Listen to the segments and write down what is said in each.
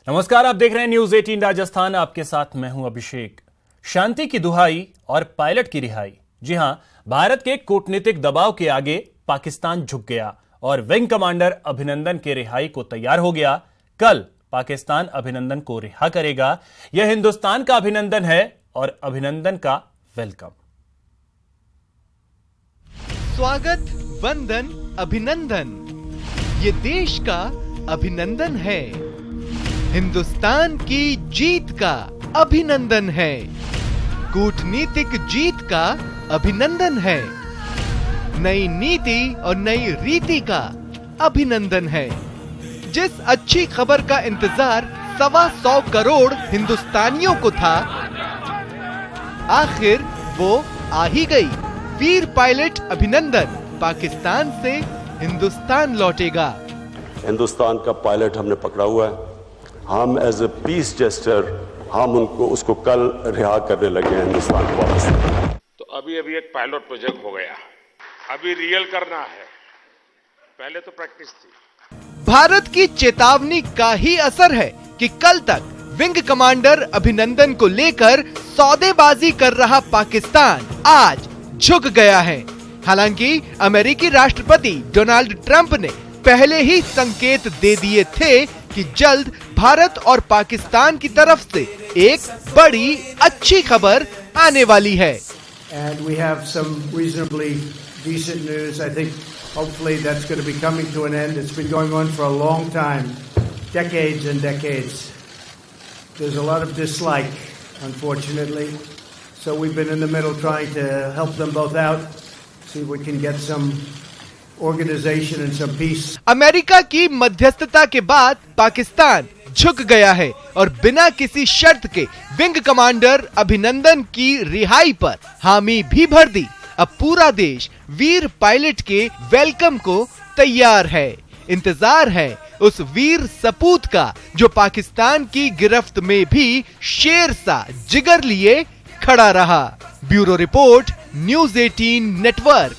नमस्कार, आप देख रहे हैं न्यूज 18 राजस्थान। आपके साथ मैं हूं अभिषेक। शांति की दुहाई और पायलट की रिहाई। जी हां, भारत के कूटनीतिक दबाव के आगे पाकिस्तान झुक गया और विंग कमांडर अभिनंदन के रिहाई को तैयार हो गया। कल पाकिस्तान अभिनंदन को रिहा करेगा। यह हिंदुस्तान का अभिनंदन है और अभिनंदन का वेलकम। स्वागत, वंदन, अभिनंदन, ये देश का अभिनंदन है। हिंदुस्तान की जीत का अभिनंदन है। कूटनीतिक जीत का अभिनंदन है। नई नीति और नई रीति का अभिनंदन है। जिस अच्छी खबर का इंतजार 125 करोड़ हिंदुस्तानियों को था, आखिर वो आ ही गई। वीर पायलट अभिनंदन पाकिस्तान से हिंदुस्तान लौटेगा। हिंदुस्तान का पायलट हमने पकड़ा हुआ है। हम एज ए पीस जेस्टर हम उसको कल रिहा करने लगे हैं हिंदुस्तान को। तो अभी एक पायलट प्रोजेक्ट हो गया, अभी रियल करना है, पहले तो प्रैक्टिस थी। भारत की चेतावनी का ही असर है कि कल तक विंग कमांडर अभिनंदन को लेकर सौदेबाजी कर रहा पाकिस्तान आज झुक गया है। हालांकि अमेरिकी राष्ट्रपति डोनाल्ड ट्रंप ने पहले ही संकेत दे दिए थे कि जल्द भारत और पाकिस्तान की तरफ से एक बड़ी अच्छी खबर आने वाली है। And we have some reasonably decent news. I think hopefully that's going to be coming to an end. It's been going on for a long time, decades and decades. There's a lot of dislike, unfortunately. So we've been in the middle trying to help them both out, see if we can get some organization and some peace. America की मध्यस्थता के बाद पाकिस्तान झुक गया है और बिना किसी शर्त के विंग कमांडर अभिनंदन की रिहाई पर हामी भी भर दी। अब पूरा देश वीर पायलट के वेलकम को तैयार है। इंतजार है उस वीर सपूत का जो पाकिस्तान की गिरफ्त में भी शेर सा जिगर लिए खड़ा रहा। Bureau report, news 18 network.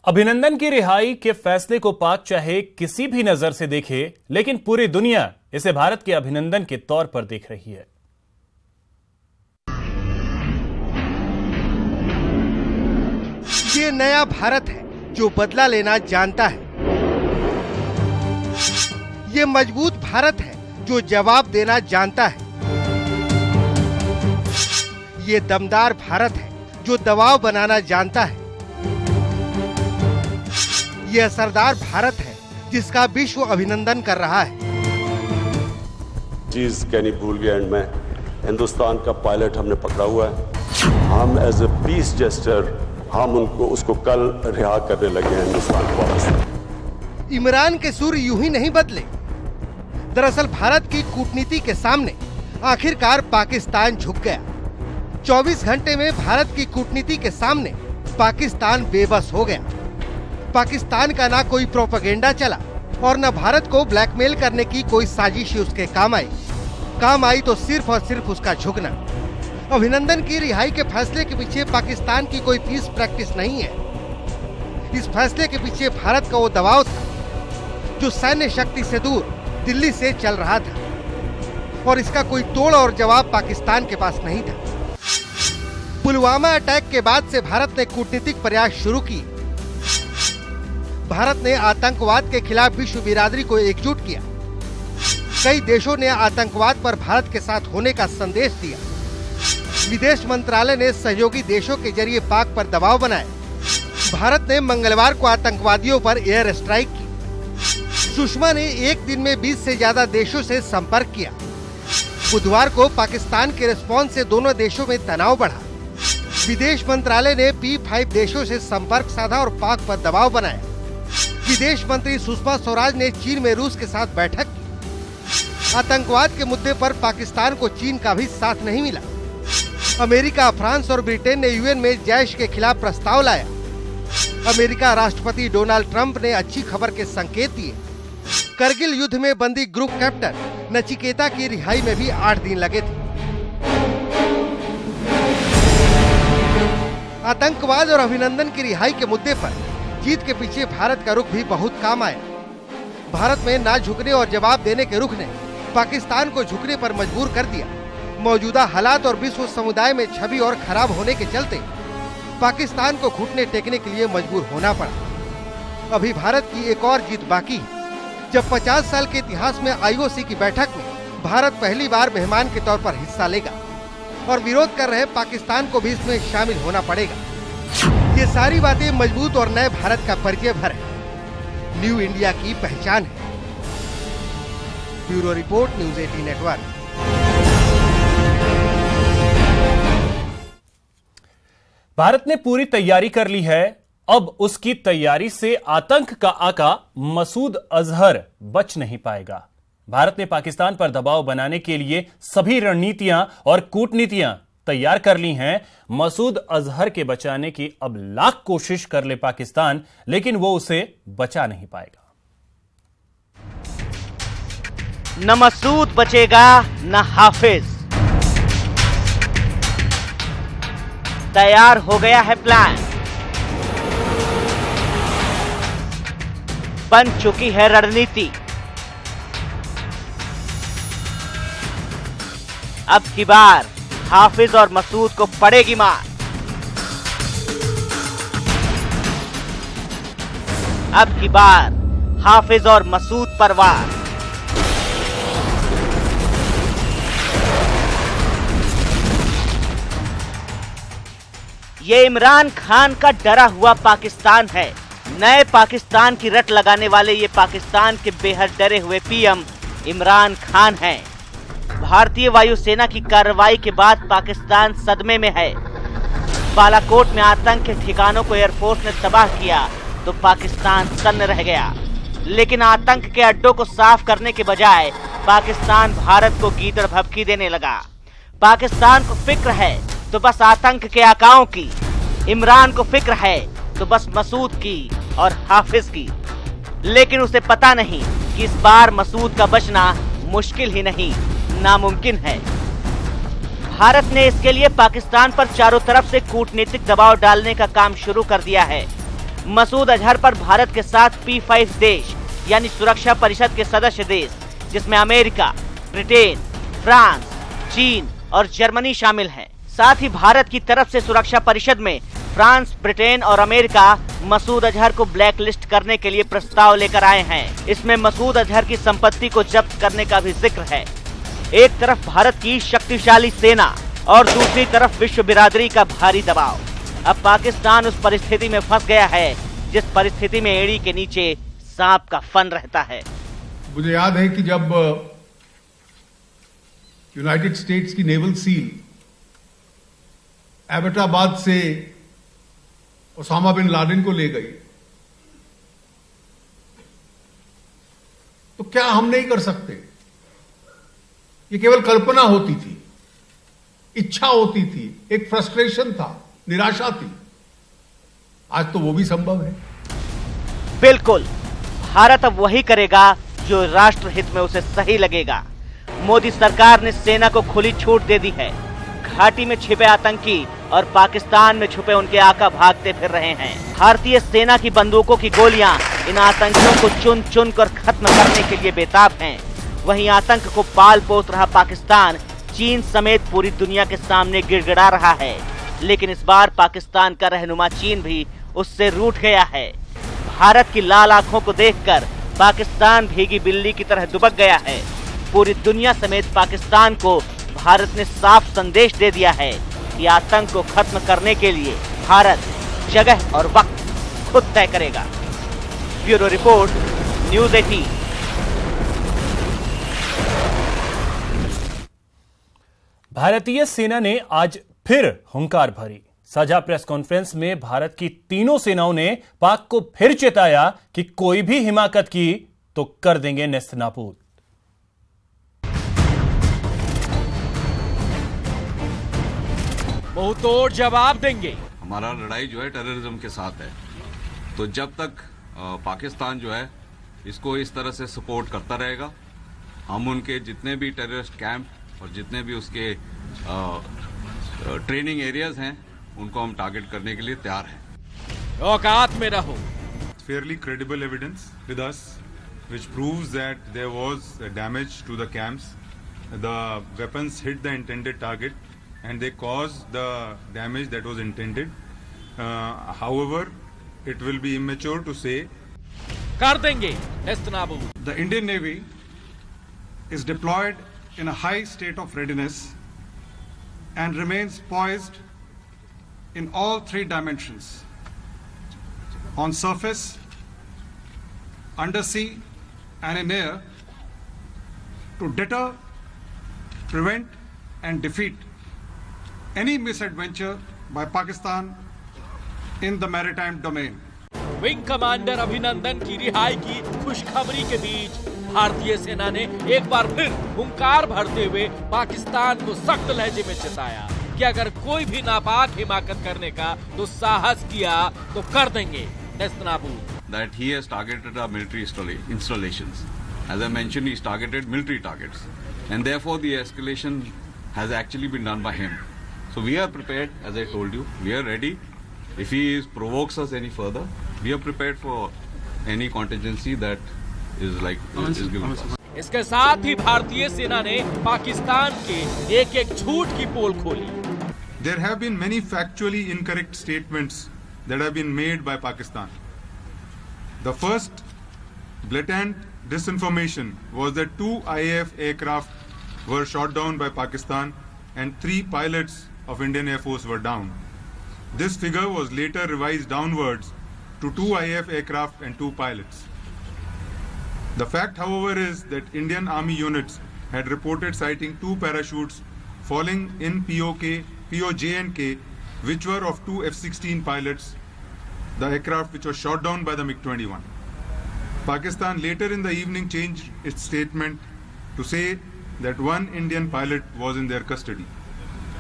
अभिनंदन की रिहाई के फैसले को पाक चाहे किसी भी नजर से देखे, लेकिन पूरी दुनिया इसे भारत के अभिनंदन के तौर पर देख रही है। ये नया भारत है जो बदला लेना जानता है। ये मजबूत भारत है जो जवाब देना जानता है। ये दमदार भारत है जो दबाव बनाना जानता है। ये असरदार भारत है जिसका विश्व अभिनंदन कर रहा है। चीज कहनी भूल गया एंड में, हिंदुस्तान का पायलट हमने पकड़ा हुआ है। हम एज ए पीस जेस्टर हम उसको कल रिहा करने लगे हैं हिंदुस्तान को। इमरान के सुर यूं ही नहीं बदले। दरअसल भारत की कूटनीति के सामने आखिरकार पाकिस्तान झुक गया। 24 घंटे में भारत की कूटनीति के सामने पाकिस्तान बेबस हो गया। पाकिस्तान का ना कोई प्रोपेगेंडा चला और न भारत को ब्लैकमेल करने की कोई साजिश उसके काम आई तो सिर्फ और सिर्फ उसका झुकना। अभिनंदन की रिहाई के फैसले के पीछे पाकिस्तान की कोई पीस प्रैक्टिस नहीं है। इस फैसले के पीछे भारत का वो दबाव था जो सैन्य शक्ति से दूर दिल्ली से चल रहा था और इसका कोई तोड़ और जवाब पाकिस्तान के पास नहीं था। पुलवामा अटैक के बाद से भारत ने कूटनीतिक प्रयास शुरू किए। भारत ने आतंकवाद के खिलाफ विश्व बिरादरी को एकजुट किया। कई देशों ने आतंकवाद पर भारत के साथ होने का संदेश दिया। विदेश मंत्रालय ने सहयोगी देशों के जरिए पाक पर दबाव बनाया। भारत ने मंगलवार को आतंकवादियों पर एयर स्ट्राइक की। सुषमा ने एक दिन में 20 से ज्यादा देशों से संपर्क किया। बुधवार को पाकिस्तान के रिस्पॉन्स से दोनों देशों में तनाव बढ़ा। विदेश मंत्रालय ने P5 देशों से संपर्क साधा और पाक पर दबाव बनाया। विदेश मंत्री सुषमा स्वराज ने चीन में रूस के साथ बैठक की। आतंकवाद के मुद्दे पर पाकिस्तान को चीन का भी साथ नहीं मिला। अमेरिका, फ्रांस और ब्रिटेन ने यूएन में जैश के खिलाफ प्रस्ताव लाया। अमेरिका राष्ट्रपति डोनाल्ड ट्रंप ने अच्छी खबर के संकेत दिए। करगिल युद्ध में बंदी ग्रुप कैप्टन नचिकेता की रिहाई में भी 8 दिन लगे थे। आतंकवाद और अभिनंदन की रिहाई के मुद्दे पर जीत के पीछे भारत का रुख भी बहुत काम आया। भारत में ना झुकने और जवाब देने के रुख ने पाकिस्तान को झुकने पर मजबूर कर दिया। मौजूदा हालात और विश्व समुदाय में छवि और खराब होने के चलते पाकिस्तान को घुटने टेकने के लिए मजबूर होना पड़ा। अभी भारत की एक और जीत बाकी है, जब 50 साल के इतिहास में IOC की बैठक में भारत पहली बार मेहमान के तौर पर हिस्सा लेगा और विरोध कर रहे पाकिस्तान को भी इसमें शामिल होना पड़ेगा। ये सारी बातें मजबूत और नए भारत का परिचय भर है, न्यू इंडिया की पहचान है। Bureau report, news 18 network. Bharat ने पूरी तैयारी कर ली है। अब उसकी तैयारी से आतंक का आका मसूद अजहर बच नहीं पाएगा। भारत ने पाकिस्तान पर दबाव बनाने के लिए सभी रणनीतियां और कूटनीतियां तैयार कर ली हैं। मसूद अजहर के बचाने की अब लाख कोशिश कर ले पाकिस्तान, लेकिन वो उसे बचा नहीं पाएगा। न मसूद बचेगा न हाफिज। तैयार हो गया है प्लान, बन चुकी है रणनीति। अब की बार हाफिज और मसूद को पड़ेगी मार। अब की बार हाफिज और मसूद पर वार। ये इमरान खान का डरा हुआ पाकिस्तान है। नए पाकिस्तान की रट लगाने वाले ये पाकिस्तान के बेहद डरे हुए पीएम इमरान खान हैं। भारतीय वायुसेना की कार्रवाई के बाद पाकिस्तान सदमे में है। बालाकोट में आतंक के ठिकानों को एयरफोर्स ने तबाह किया तो पाकिस्तान सन्न रह गया। लेकिन आतंक के अड्डों को साफ करने के बजाय पाकिस्तान भारत को गीदड़ भभकी देने लगा। पाकिस्तान को फिक्र है तो बस आतंक के आकाओं की, इमरान को फिक्र है तो बस मसूद की और हाफिज की। लेकिन उसे पता नहीं कि इस बार मसूद का बचना मुश्किल ही नहीं, नामुमकिन है। भारत ने इसके लिए पाकिस्तान पर चारों तरफ से कूटनीतिक दबाव डालने का काम शुरू कर दिया है। मसूद अजहर पर भारत के साथ P5 देश यानी सुरक्षा परिषद के सदस्य देश, जिसमें अमेरिका, ब्रिटेन, फ्रांस, चीन और जर्मनी शामिल हैं। साथ ही भारत की तरफ से सुरक्षा परिषद में फ्रांस, ब्रिटेन और अमेरिका मसूद अजहर को ब्लैक लिस्ट करने के लिए प्रस्ताव लेकर आए हैं। इसमें मसूद अजहर की संपत्ति को जब्त करने का भी जिक्र है। एक तरफ भारत की शक्तिशाली सेना और दूसरी तरफ विश्व बिरादरी का भारी दबाव। अब पाकिस्तान उस परिस्थिति में फंस गया है जिस परिस्थिति में एड़ी के नीचे सांप का फन रहता है। मुझे याद है कि जब यूनाइटेड स्टेट्स की नेवल सील एबटाबाद से ओसामा बिन लादेन को ले गई, तो क्या हम नहीं कर सकते? ये केवल कल्पना होती थी, इच्छा होती थी, एक फ्रस्ट्रेशन था, निराशा थी। आज तो वो भी संभव है। बिल्कुल, भारत अब वही करेगा जो राष्ट्रहित में उसे सही लगेगा। मोदी सरकार ने सेना को खुली छूट दे दी है। घाटी में छिपे आतंकी और पाकिस्तान में छुपे उनके आका भागते फिर रहे हैं। भारतीय सेना की बंदूकों की गोलियां इन आतंकियों को चुन चुन कर खत्म करने के लिए बेताब हैं। वहीं आतंक को पाल पोस रहा पाकिस्तान चीन समेत पूरी दुनिया के सामने गिड़गिड़ा रहा है। लेकिन इस बार पाकिस्तान का रहनुमा चीन भी उससे रूठ गया है। भारत की लाल आंखों को देखकर पाकिस्तान भीगी बिल्ली की तरह दुबक गया है। पूरी दुनिया समेत पाकिस्तान को भारत ने साफ संदेश दे दिया है कि आतंक को खत्म करने के लिए भारत जगह और वक्त खुद तय करेगा। Bureau report, news 18। भारतीय सेना ने आज फिर हुंकार भरी। साझा प्रेस कॉन्फ्रेंस में भारत की तीनों सेनाओं ने पाक को फिर चेताया कि कोई भी हिमाकत की तो कर देंगे नेस्तनाबूद। मुंहतोड़ जवाब देंगे। हमारा लड़ाई जो है टेररिज्म के साथ है, तो जब तक पाकिस्तान जो है इसको इस तरह से सपोर्ट करता रहेगा, हम उनके जितने भी टेररिस्ट कैंप और जितने भी उसके ट्रेनिंग एरियाज हैं उनको हम टारगेट करने के लिए तैयार हैं। औकात में रहो। Fairly credible evidence with us which proves that there was damage to the camps. The weapons hit the intended target and they caused the damage that was intended. However, it will be immature to say कर देंगे नेस्तनाबूद। The Indian Navy is deployed in a high state of readiness and remains poised in all three dimensions: on surface, undersea, and in air, to deter, prevent, and defeat any misadventure by Pakistan in the maritime domain. Wing commander अभिनंदन की रिहाई की खुशखबरी के बीच भारतीय सेना ने एक बार फिर हुंकार भरते हुए पाकिस्तान को सख्त लहजे में चेताया कि अगर कोई भी नापाक हिमाकत करने का तो साहस किया तो कर देंगे नेस्तनाबूद। That he has targeted our military installations. As I mentioned, he's targeted military targets, and therefore the escalation has actually been done by him. So we are prepared, as I told you, we are ready. If he provokes us any further, we are prepared for any contingency that is given to us. इसके साथ ही भारतीय सेना ने पाकिस्तान के एक-एक झूठ की पोल खोली। there have been many factually incorrect statements that have been made by Pakistan. The first blatant disinformation was that 2 IAF aircraft were shot down by Pakistan and 3 pilots of Indian Air Force were down. This figure was later revised downwards to 2 IAF aircraft and 2 pilots. The fact, however, is that Indian Army units had reported sighting 2 parachutes falling in POJ&K, which were of 2 F-16 pilots, the aircraft which was shot down by the MiG-21. Pakistan later in the evening changed its statement to say that 1 Indian pilot was in their custody.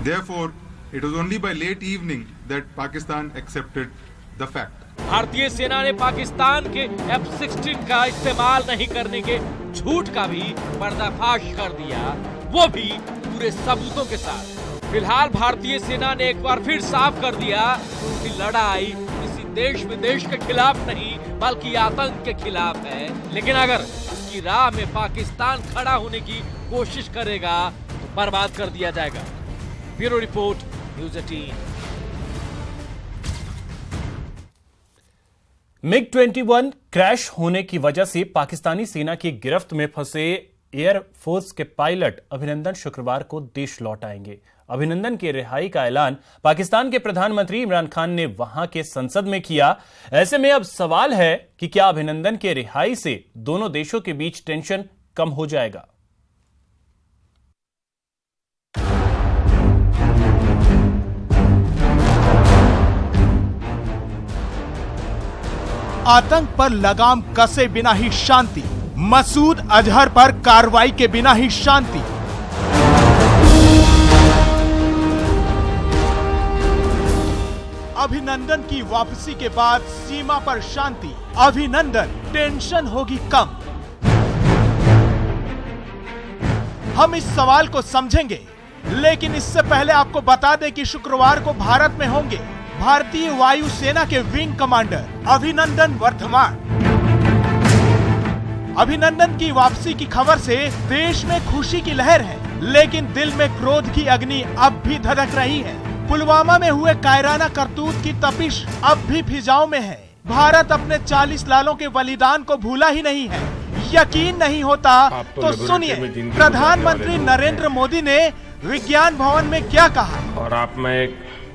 Therefore, it was only by late evening that Pakistan accepted the fact. भारतीय सेना ने पाकिस्तान के F-16 का इस्तेमाल नहीं करने के झूठ का भी पर्दाफाश कर दिया, वो भी पूरे सबूतों के साथ। फिलहाल भारतीय सेना ने एक बार फिर साफ कर दिया कि उनकी लड़ाई किसी देश विदेश के खिलाफ नहीं बल्कि आतंक के खिलाफ है, लेकिन अगर उसकी राह में पाकिस्तान खड़ा होने की कोशिश करेगा तो बर्बाद कर दिया जाएगा। Bureau report, news 18। MiG-21 crash होने की वजह से पाकिस्तानी सेना की गिरफ्त में फंसे एयरफोर्स के पायलट अभिनंदन शुक्रवार को देश लौट आएंगे। अभिनंदन की रिहाई का ऐलान पाकिस्तान के प्रधानमंत्री इमरान खान ने वहां के संसद में किया। ऐसे में अब सवाल है कि क्या अभिनंदन के रिहाई से दोनों देशों के बीच टेंशन कम हो जाएगा। आतंक पर लगाम कसे बिना ही शांति, मसूद अजहर पर कार्रवाई के बिना ही शांति। अभिनंदन की वापसी के बाद सीमा पर शांति, अभिनंदन टेंशन होगी कम। हम इस सवाल को समझेंगे, लेकिन इससे पहले आपको बता दें कि शुक्रवार को भारत में होंगे भारतीय वायुसेना के विंग कमांडर अभिनंदन वर्धमान। अभिनंदन की वापसी की खबर से देश में खुशी की लहर है, लेकिन दिल में क्रोध की अग्नि अब भी धधक रही है। पुलवामा में हुए कायराना करतूत की तपिश अब भी फिजाओं में है। भारत अपने 40 लालों के बलिदान को भूला ही नहीं है। यकीन नहीं होता तो सुनिए प्रधानमंत्री नरेंद्र मोदी ने विज्ञान भवन में क्या कहा। और आप में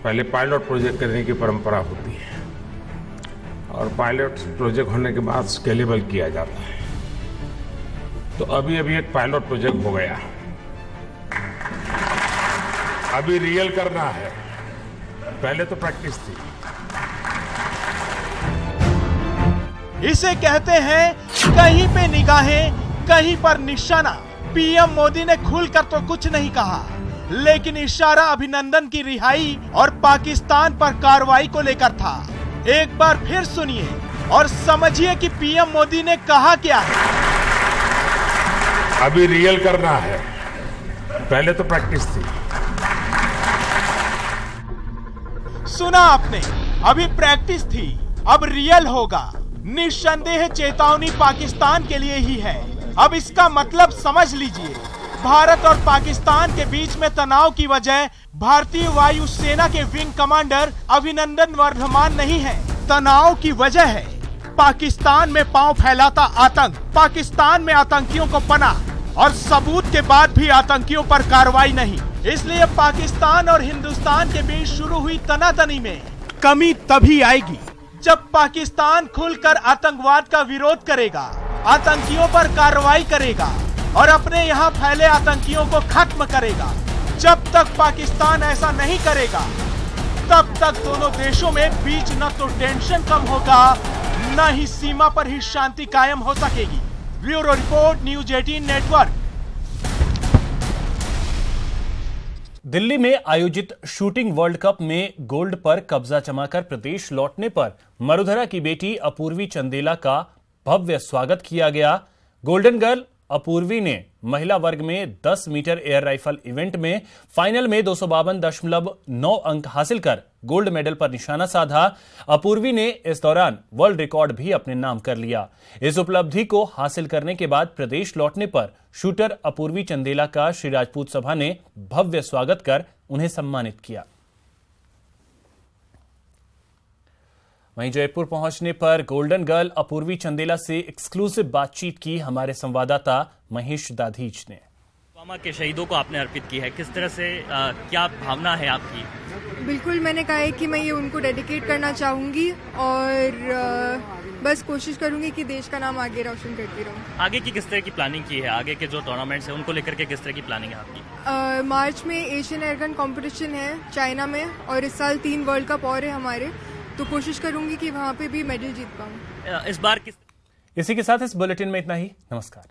पहले पायलट प्रोजेक्ट करने की परंपरा होती है और पायलट प्रोजेक्ट होने के बाद स्केलेबल किया जाता है। तो अभी एक पायलट प्रोजेक्ट हो गया, अभी रियल करना है, पहले तो प्रैक्टिस थी। इसे कहते हैं कहीं पे निगाहें कहीं पर निशाना। पीएम मोदी ने खुलकर तो कुछ नहीं कहा, लेकिन इशारा अभिनंदन की रिहाई और पाकिस्तान पर कार्रवाई को लेकर था। एक बार फिर सुनिए और समझिए कि पीएम मोदी ने कहा क्या है। अभी रियल करना है, पहले तो प्रैक्टिस थी। सुना आपने, अभी प्रैक्टिस थी, अब रियल होगा। निस्संदेह चेतावनी पाकिस्तान के लिए ही है। अब इसका मतलब समझ लीजिए, भारत और पाकिस्तान के बीच में तनाव की वजह भारतीय वायुसेना के विंग कमांडर अभिनंदन वर्धमान नहीं है। तनाव की वजह है पाकिस्तान में पांव फैलाता आतंक, पाकिस्तान में आतंकियों को पनाह और सबूत के बाद भी आतंकियों पर कार्रवाई नहीं। इसलिए पाकिस्तान और हिंदुस्तान के बीच शुरू हुई तनातनी में कमी तभी आएगी जब पाकिस्तान खुलकर आतंकवाद का विरोध करेगा, आतंकियों पर कार्रवाई करेगा और अपने यहाँ फैले आतंकियों को खत्म करेगा। जब तक पाकिस्तान ऐसा नहीं करेगा, तब तक दोनों देशों में बीच न तो टेंशन कम होगा, न ही सीमा पर ही शांति कायम हो सकेगी। Bureau report, news 18 network. Delhi में आयोजित शूटिंग वर्ल्ड कप में गोल्ड पर कब्जा जमाकर प्रदेश लौटने पर मरुधरा की बेटी अपूर्वी चंदेला का भव्य स्वागत किया गया। गोल्डन गर्ल अपूर्वी ने महिला वर्ग में 10 मीटर एयर राइफल इवेंट में फाइनल में 252.9 अंक हासिल कर गोल्ड मेडल पर निशाना साधा। अपूर्वी ने इस दौरान वर्ल्ड रिकॉर्ड भी अपने नाम कर लिया। इस उपलब्धि को हासिल करने के बाद प्रदेश लौटने पर शूटर अपूर्वी चंदेला का श्री राजपूत सभा ने भव्य स्वागत कर उन्हें सम्मानित किया। वहीं जयपुर पहुंचने पर गोल्डन गर्ल अपूर्वी चंदेला से एक्सक्लूसिव बातचीत की हमारे संवाददाता महेश दाधीच ने। पुलवामा के शहीदों को आपने अर्पित की है, किस तरह से क्या भावना है आपकी? बिल्कुल, मैंने कहा है कि मैं ये उनको डेडिकेट करना चाहूँगी और बस कोशिश करूँगी कि देश का नाम आगे रोशन करती रहूँ। आगे की किस तरह की प्लानिंग की है? आगे के जो टूर्नामेंट्स हैं उनको लेकर के किस तरह की प्लानिंग है आपकी? मार्च में एशियन एयरगन कॉम्पिटिशन है चाइना में और इस साल 3 वर्ल्ड कप और है हमारे, तो कोशिश करूँगी कि वहाँ पे भी मेडल जीत पाऊँ। इस बार इसी के साथ इस बुलेटिन में इतना ही। नमस्कार।